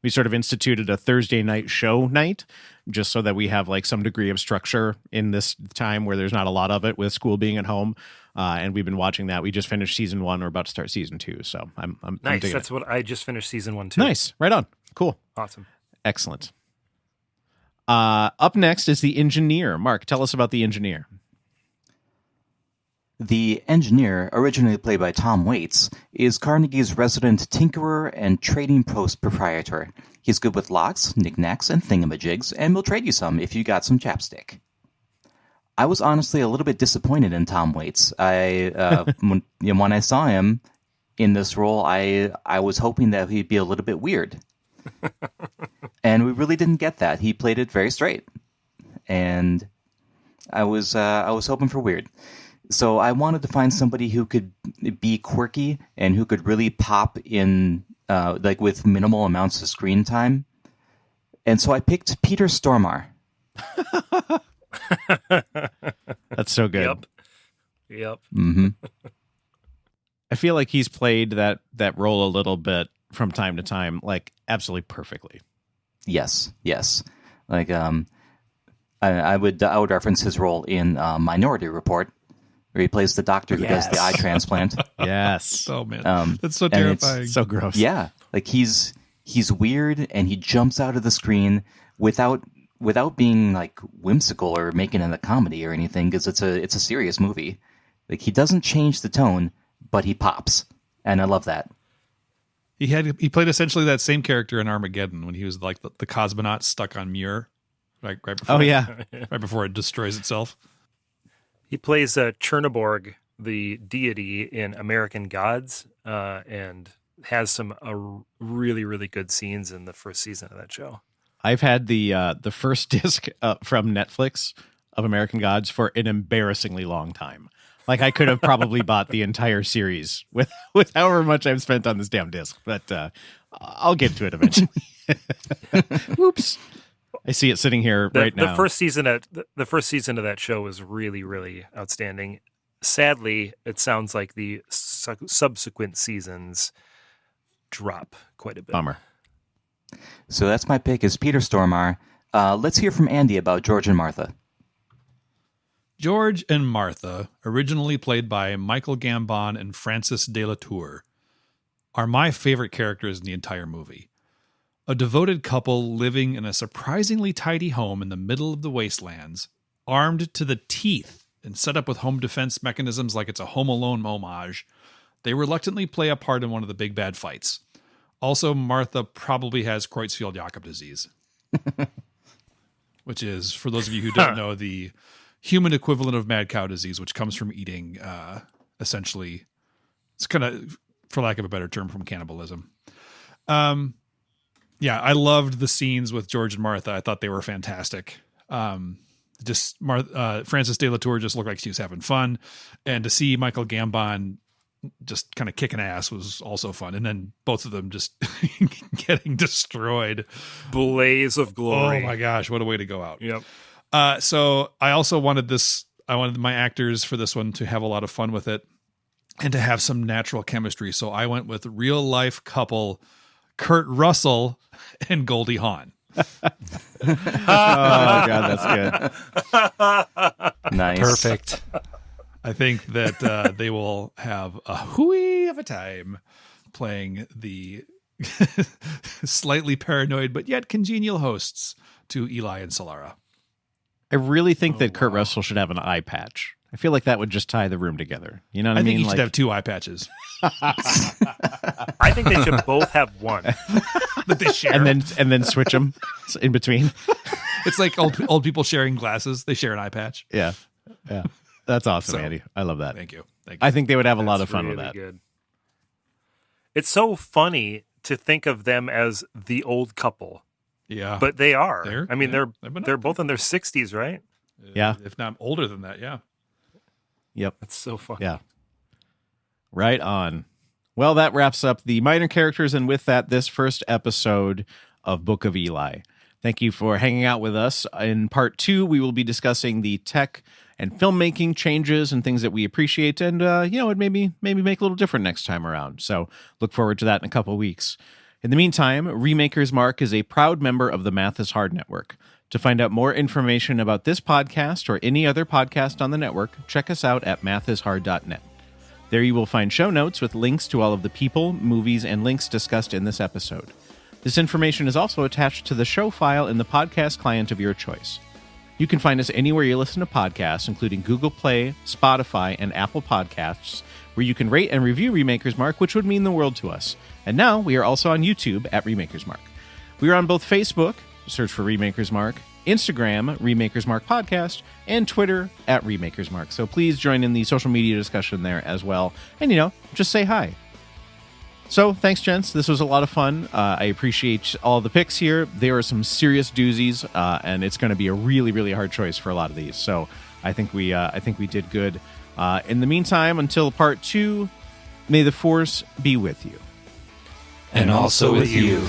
sort of instituted a Thursday night show night just so that we have like some degree of structure in this time where there's not a lot of it with school being at home. And we've been watching that. We just finished season 1. We're about to start season 2. So I'm nice. digging That's it. what I just finished season 1 too. Nice. Right on. Cool. Awesome. Excellent. Up next is the engineer. Mark, tell us about the engineer. The engineer, originally played by Tom Waits, is Carnegie's resident tinkerer and trading post proprietor. He's good with locks, knickknacks, and thingamajigs, and will trade you some if you got some chapstick. I was honestly a little bit disappointed in Tom Waits. When I saw him in this role, I was hoping that he'd be a little bit weird. And we really didn't get that. He played it very straight. And I was hoping for weird. So I wanted to find somebody who could be quirky and who could really pop in, like with minimal amounts of screen time. And so I picked Peter Stormare. That's so good. Yep. Mm-hmm. I feel like he's played that role a little bit from time to time, like absolutely perfectly. Yes. Like I would reference his role in Minority Report, where he plays the doctor who does the eye transplant. Yes. Oh man, that's so terrifying. So gross. Yeah, like he's weird and he jumps out of the screen without being like whimsical or making it a comedy or anything, because it's a serious movie. Like he doesn't change the tone, but he pops, and I love that. He played essentially that same character in Armageddon when he was like the cosmonaut stuck on Muir, right before. Oh yeah, right before it destroys itself. He plays Chernoborg, the deity in American Gods, and has some really, really good scenes in the first season of that show. I've had the first disc from Netflix of American Gods for an embarrassingly long time. Like I could have probably bought the entire series with however much I've spent on this damn disc, but I'll get to it eventually. Whoops. I see it sitting here right now. The first season of that show was really, really outstanding. Sadly, it sounds like the subsequent seasons drop quite a bit. Bummer. So that's my pick, is Peter Stormare. Let's hear from Andy about George and Martha. George and Martha, originally played by Michael Gambon and Francis de la Tour, are my favorite characters in the entire movie. A devoted couple living in a surprisingly tidy home in the middle of the wastelands, armed to the teeth and set up with home defense mechanisms like it's a Home Alone homage, they reluctantly play a part in one of the big bad fights. Also, Martha probably has Creutzfeldt-Jakob disease. which is, for those of you who don't know, the human equivalent of mad cow disease, which comes from eating, essentially, it's kind of, for lack of a better term, from cannibalism. Yeah, I loved the scenes with George and Martha. I thought they were fantastic. Frances de la Tour just looked like she was having fun. And to see Michael Gambon just kind of kicking ass was also fun. And then both of them just getting destroyed. Blaze of glory. Oh my gosh, what a way to go out. Yep. So I also wanted my actors for this one to have a lot of fun with it and to have some natural chemistry. So I went with real life couple Kurt Russell and Goldie Hawn. Oh God, that's good. Nice. Perfect. I think that they will have a hooey of a time playing the slightly paranoid but yet congenial hosts to Eli and Solara. I really think that Kurt Russell should have an eye patch. I feel like that would just tie the room together. You know what I mean? I think he should have 2 eye patches. I think they should both have one. That they share. and then switch them in between. It's like old people sharing glasses. They share an eye patch. Yeah. That's awesome, So, Andy. I love that. Thank you. I think they would have a lot of That's fun with really that. Good. It's so funny to think of them as the old couple, Yeah. but they are. They're- I mean, yeah, they've been they're up both in their 60s, right? Yeah. If not older than that, yeah. Yep. That's so funny. Yeah. Right on. Well, that wraps up the minor characters, and with that, this first episode of Book of Eli. Thank you for hanging out with us. In part 2, we will be discussing the tech and filmmaking changes and things that we appreciate, and it maybe make a little different next time around. So look forward to that in a couple of weeks. In the meantime, Remakers Mark is a proud member of the Math is Hard Network. To find out more information about this podcast or any other podcast on the network, check us out at mathishard.net. There you will find show notes with links to all of the people, movies, and links discussed in this episode. This information is also attached to the show file in the podcast client of your choice. You can find us anywhere you listen to podcasts, including Google Play, Spotify, and Apple Podcasts, where you can rate and review Remakers Mark, which would mean the world to us. And now we are also on YouTube at Remakers Mark. We are on both Facebook, search for Remakers Mark, Instagram, Remakers Mark Podcast, and Twitter at Remakers Mark. So please join in the social media discussion there as well. And, just say hi. So thanks, gents. This was a lot of fun. I appreciate all the picks here. There are some serious doozies, and it's going to be a really, really hard choice for a lot of these. So I think we did good. In the meantime, until part 2, may the Force be with you. And also with you.